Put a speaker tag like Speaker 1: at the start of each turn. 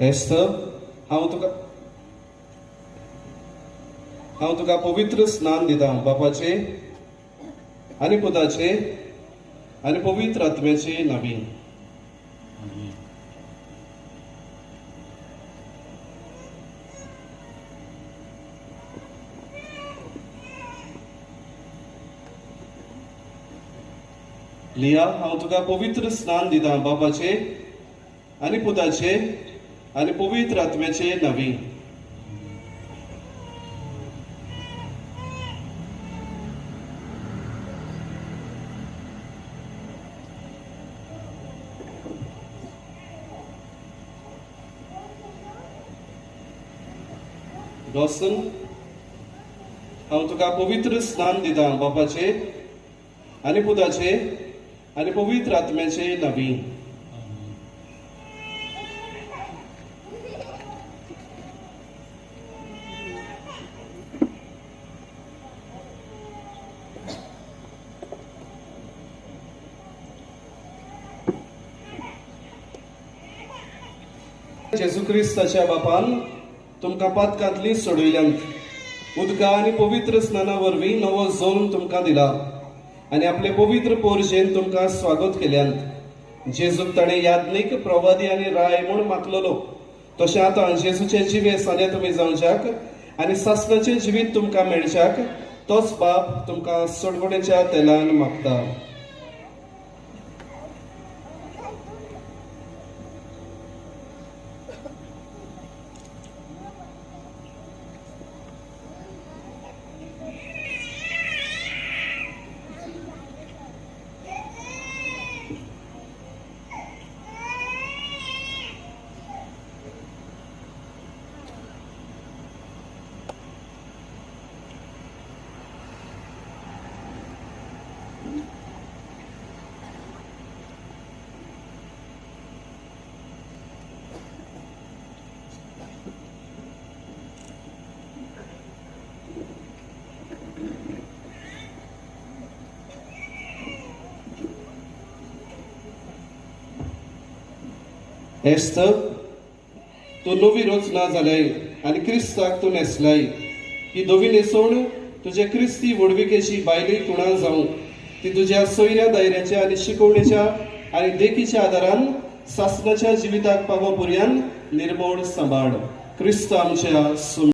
Speaker 1: एस्तर हांव तुका पवित्र स्नान दिता बापाचे आनी पुताचे आनी पवित्र आत्म्याचे नावी. लिया हांव तुका पवित्र स्नान दिता बापाचे आनी पुताचे आनी पवित्र आत्म्याचे नावी. डॉसन हांव तुका पवित्र स्नान दिता बापाचे आनी पुताचे आनी पवित्र आत्म्याचे नावी. जेजू क्रिस्ताच्या बापान तुमकां पातकांतली सोडयल्यांत उदका आनी पवित्र स्नाना वरवीं नवो जल्म तुमकां दिला आनी आपले पवित्र पोरशेन तुमकां स्वागत केल्यांत. जेजूक ताणें याज्ञीक, प्रवादी आनी राय म्हूण मागलोलो, तशें आतां जेजूचे जिवे साने तुमी जावच्याक आनी सासणाचें जिवीत तुमकां मेळच्याक तोच बाप तुमकां सडवणेच्या तेलान मागता. एस्तर तू नवी रचना जाल्याय आनी क्रिस्ताक तू नेसलाय. ही दोवी न्हेसोवन तुजे क्रिस्ती वडविकेची बायली कुणा जावं ती तुज्या सोयऱ्या दायऱ्याच्या आनी शिकवणेच्या आनी देखीच्या आदारान सासणाच्या जिविताक पावो पर्यंत निर्मळ सांबाळ. क्रिस्त आमच्या